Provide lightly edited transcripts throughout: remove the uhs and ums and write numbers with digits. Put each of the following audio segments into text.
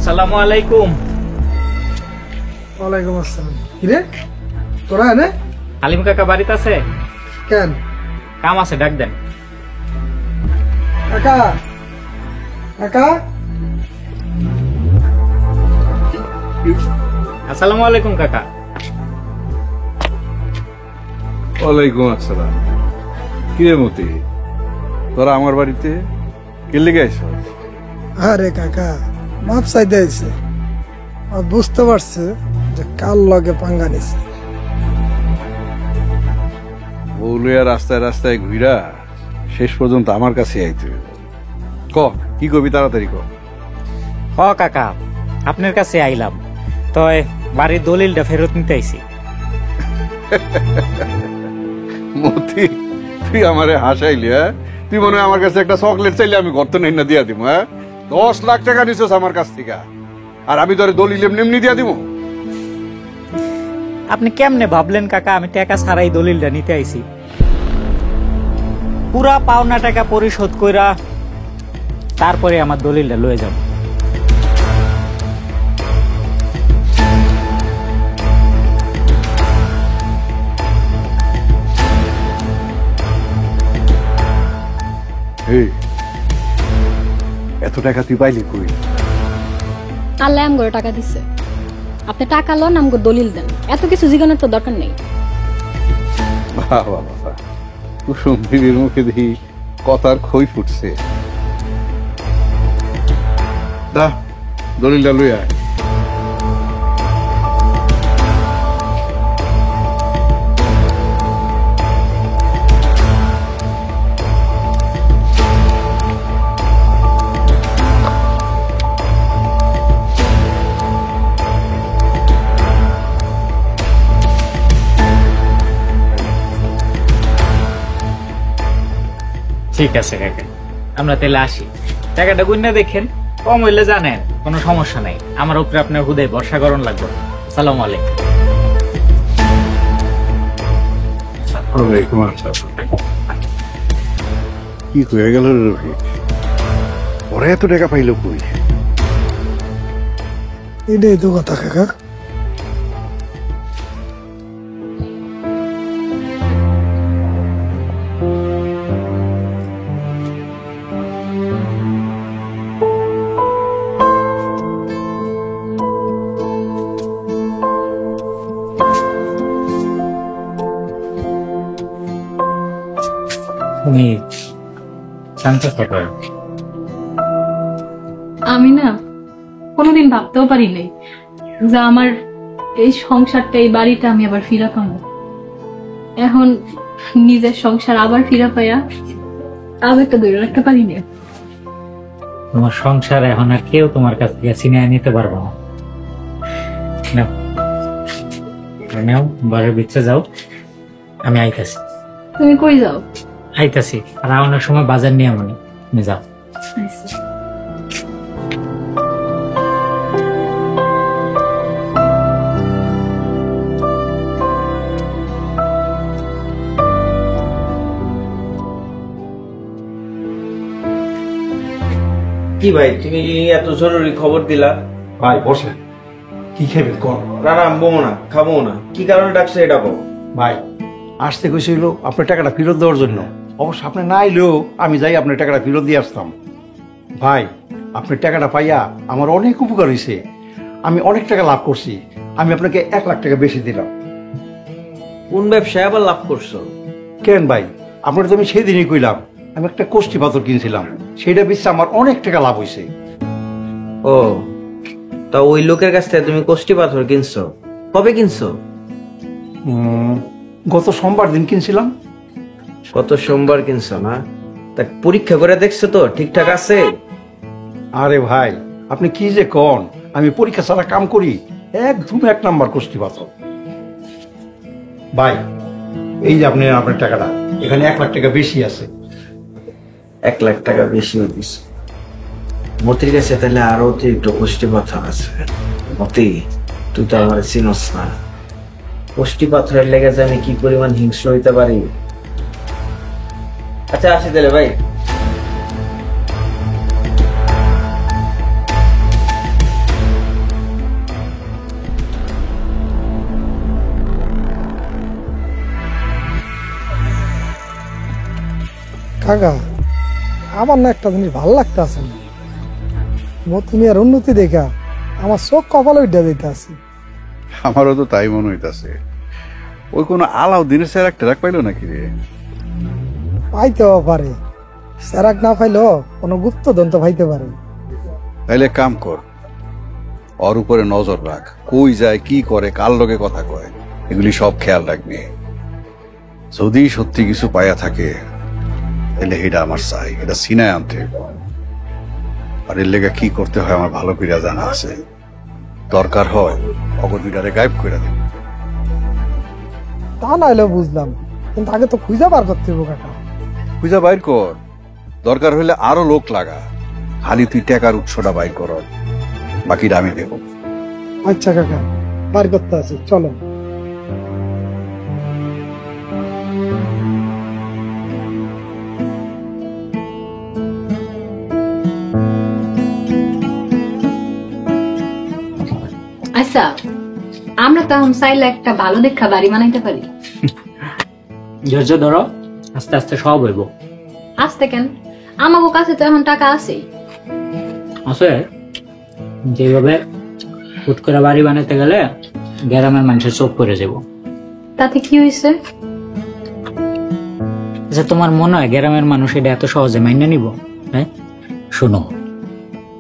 আসসালামু আলাইকুম। ওয়ালাইকুম আসসালাম। কিরে তোরা এনে? আলিম কাকা বাড়িতে আছে? কেন? কাম আছে, ডাক দেন। কাকা কাকা আসসালামু আলাইকুম কাকা। ওয়ালাইকুম আসসালাম। কিরে মতি, তোরা আমার বাড়িতে কে লেগে আইস? আরে কাকা মাপ চাইতে আইছে, বুঝতে পারছে যে কাল লগে পাঙ্গা নিছে। বউলিয়া রাস্তায় রাস্তায় ঘুরা শেষ পর্যন্ত আমার কাছে আইতে। ক কি কবি, তাড়াতাড়ি ক। হ কাকা, আপনার কাছে আইলাম, তয় বাড়ির দলিলটা ফেরত নিতে আইছি। মতি, তুই আমারে হাসাইলি? হ্যাঁ, তুই মনে হয় আমার কাছে একটা চকলেট চাইলে আমি গর্ত নেই না দিয়া দিব? হ্যাঁ, 10 লাখ টাকা নিছিস আমার কাছ থেকে, আর আমি তোর দলিল এমনি দিয়া দিব? আপনি কেমনে ভাবলেন কাকা আমি টাকা ছাড়াই দলিলটা নিতে আইছি? পুরা পাওনা টাকা পরিশোধ কইরা তারপরে আমার দলিলটা লয়ে যাব। এত টাকা তুই পাইলি কই? আল্লাহ আমগো টাকা দিচ্ছে, আপনি টাকা লন আমগো দলিল দেন, এত কিছু জিগানোর তো দরকার নেই। বাবা বাবা, কুসুম বিবির মুখে দেখি কথার খই ফুটছে। দা দলিলটা লই আয়। ঠিক আছে কাকা, আমরা তাহলে আসি। টাকাটা গুণা দেখেন, কম হইলে জানেন কোনো সমস্যা নাই, আমার উপরে আপনার হুদায় ভরসা করণ লাগবে। আসসালামু আলাইকুম। কি হয়ে গেল রবি? ওরা এত টাকা পাইল কই? এটাই তো কথা কাকা। তুমি শান্ত থাকো। আমি না কোনোদিন ভাবতেও পারি নাই যে আমার এই সংসারটা, এই বাড়িটা আমি আবার ফিরা পাবো। এখন নিজের সংসার আবার ফিরা পাইয়া আবেগটা ধরে রাখতে পারি না। তোমার সংসার এখন আর কেউ তোমার কাছ থেকে ছিনিয়ে নিতে পারবো না। নাও, নাও, বাড়ির ভিতরে যাও, আমি আইতাছি। তুমি কই যাও? আইতাছি, আর অনেক সময় বাজার নিয়ে মনে তুমি যাও। কি ভাই, তুমি এত জরুরি খবর দিলা? ভাই বসে, কি খাবেন কোন? না না, বমো না, খাবো না। কি কারণে ডাকছে এটা বল। ভাই আসতে কইছিল আপনার টাকাটা ফেরত দেওয়ার জন্য। অবশ্য আপনি না এলেও আমি যাই আপনার টাকাটা ফেরত দিয়ে আসতাম। ভাই আপনার টাকাটা পাইয়া আমার অনেক উপকার হয়েছে, আমি অনেক টাকা লাভ করছি। আমি আপনাকে 1 লাখ টাকা বেশি দিলাম। কোন ব্যবসায় আবার লাভ করছো? কেন ভাই, আপনার তো আমি সেই দিনই কইলাম আমি একটা কোষ্ঠী পাথর কিনছিলাম, সেটা বেচে আমার অনেক টাকা লাভ হয়েছে। ও, তা ওই লোকের কাছ থেকে তুমি কোষ্ঠী পাথর কিনছো? কবে কিনছো? গত সোমবার দিন কিনছিলাম। কত সোমবার কিনছো না? তা পরীক্ষা করে দেখছো তো ঠিকঠাক আছে? আরে ভাই আপনি কি যে কন, আমি পরীক্ষা ছাড়া কাম করি, একদম 1 নাম্বার কোষ্ঠী পাথর। ভাই এই যে আপনি আপনার টাকাটা, এখানে 1 লাখ টাকা বেশি আছে। 1 লাখ টাকা বেশি দিস মতির কাছে, তাহলে আরো অতিরিক্ত কোষ্ঠী পাথর আছে। মতি, তুই তো আমার চিনস না, কোষ্ঠী পাথরের লেগে যে আমি কি পরিমাণ হিংস্র হইতে পারি। আচ্ছা আসি তাহলে ভাই। কাকা আমার না একটা জিনিস ভালো লাগতে আছে না তুমি আর উন্নতি দেখা আমার চোখ কপালে উঠে দিতে আছে। আমারও তো তাই মনে হইতাছে। ওই কোনো আলাউদ্দিনের স্যার একটা রাখ পাইলো নাকি রে? পাইতেও পারে, সেরাক না পাইলেও কোনো গুপ্তধন তো পাইতে পারে। তাইলে কাম কর, ওর উপরে নজর রাখ, কই যায়, কি করে, কার লগে কথা কয়, এগুলি সব খেয়াল রাখবি। যদি সত্যি কিছু পাইয়া থাকে তাহলে এটা আমার চাই, এটা সিনায় আনতে হইব। আর এর লেগে কি করতে হয় আমার ভালো করে জানা আছে। দরকার হয় অগর দুইটারে গায়েব করে দেব। তা না হলেও বুঝলাম, কিন্তু আগে তো খুঁজে বার করতে হইব কাকা। খুঁজা বাইর কর, দরকার হইলে আরো লোক লাগা, খালি তুই টাকার উৎসটা বাইর কর, বাকিটা আমি দেব। আচ্ছা কাকা, বার করতে আছে, চলো। আচ্ছা, আমরা তো এখন চাইলে একটা ভালো দেখা বাড়ি বানাইতে পারি। ধৈর্য ধরো, আস্তে আস্তে সব হইব। আসতে কেন, আমাকে কাছে তো এখন টাকা আছেই। আছে, যেভাবে হুট করে বাড়ি বানাইতে গেলে গ্রামের মানুষের চোখ পড়ে যাব। তাতে কি হয়েছে? আচ্ছা, তোমার মনে হয় গ্রামের মানুষ এটা এত সহজে মাইনে নিব? হ্যাঁ, শুনো,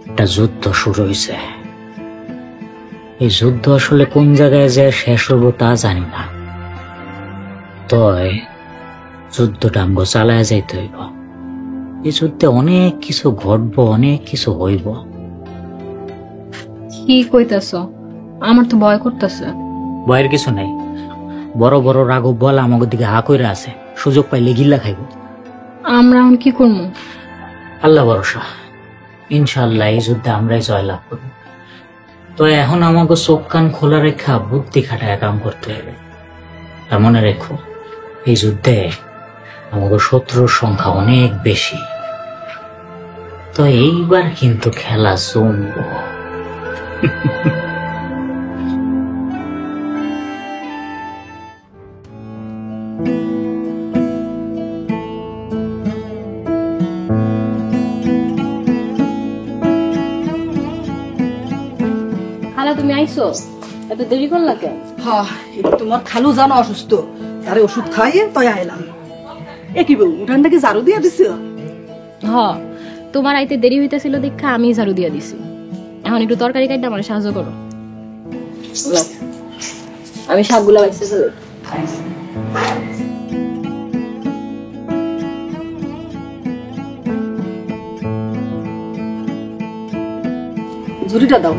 একটা যুদ্ধ শুরু হয়েছে। এই যুদ্ধ আসলে কোন জায়গায় যে শেষ হবো তা জানি না, তয় যুদ্ধটা আমগো চালায় যাইতে হইব। এই যুদ্ধে অনেক কিছু ঘটবো, অনেক কিছু হইব। কি কইতাছ? আমার তো ভয় করতেছে। ভয়ের কিছু নাই, বড় বড় রাঘব বল আমাদের দিকে হা কইরা আছে, সুযোগ পাইলে গিল্লা খাইব। আমরা এখন কি করবো? আল্লাহ ভরসা, ইনশাআল্লাহ এই যুদ্ধে আমরাই জয়লাভ করব। তো এখন আমাকে চোখ কান খোলা রেখা বুদ্ধি খাটায় কাম করতে হবে। আর মনে রেখো, এই যুদ্ধে আমাকে শত্রুর সংখ্যা অনেক বেশি। তো এইবার কিন্তু খেলা জমব। খালা, তুমি আইছো? এত দেরি করলা কেন? হ্যাঁ, তোমার খালু জানো অসুস্থ, তারে ওষুধ খাইয়ে তাই আইলাম। এ কি বউ, উঠান থেকে ঝাড়ু দিয়া দিছ? হ, তোমার আইতে দেরি হইতেছিল দেখা আমি ঝাড়ু দিয়া দিছি। এখন একটু তরকারি কাটতে আমার সাহায্য করো। আমি শাকগুলা বাইছে ফেলে। ঝুড়িটা দাও।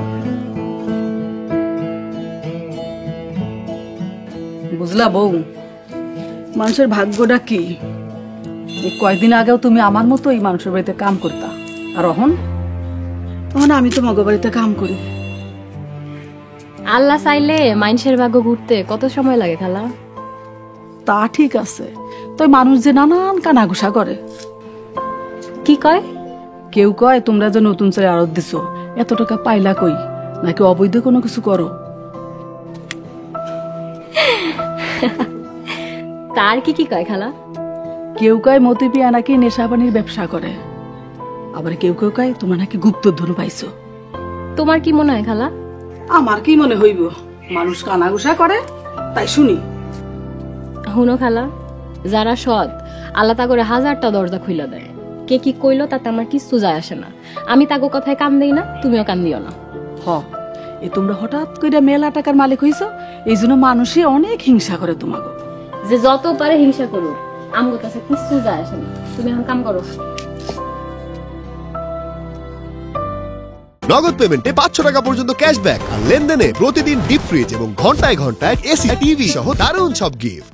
বুঝলা বউ, মানুষের ভাগ্যটা কি? এই কয়েকদিন আগেও তুমি আমার মতো এই মানুষের বাড়িতে কাম করতা, আর এখন তখন আমি তো মগ বাড়িতে কাম করি। আল্লাহ চাইলে মানুষের ভাগ্য ঘুরতে কত সময় লাগে খালা? তা ঠিক আছে, তো মানুষ যে নানান কানাঘুষা করে। কি কয়? কেউ কয় তোমরা যে নতুন চাই আড়ত দিছো, এত টাকা পাইলা কই, নাকি অবৈধ কোনো কিছু করো? তার কি কি কয় খালা? কেউ কয় মতি পিয়া নাকি নেশাপানির ব্যবসা করে, আবার কেউ কেউ কয় তোমরা নাকি গুপ্তধন পাইছো। তোমার কি মনে হয় খালা? আমার কি মনে হইব, মানুষ কানাঘুষা করে তাই শুনি। হুনো খালা, যারা সৎ আল্লাহ তা করে হাজারটা দরজা খুইলা দেয়। কে কি কইলো তাতে আমার কিছু যায় আসে না। আমি তাগো কথায় কান দেই না, তুমিও কান দিও না। হ, এ তোমরা হঠাৎ করে মেলা টাকার মালিক হইছো, এই জন্য মানুষই অনেক হিংসা করে তোমাকে। যে যত পারে হিংসা করো, আমগো কাছে কিছু যায় আসে না। তুমি এখন কাম করো। নগদ পেমেন্টে 500 টাকা পর্যন্ত ক্যাশব্যাক আর লেনদেনে প্রতিদিন ডিপ ফ্রিজ এবং ঘন্টায় ঘন্টায় এসি টিভি সহ দারুণ সব গিফট।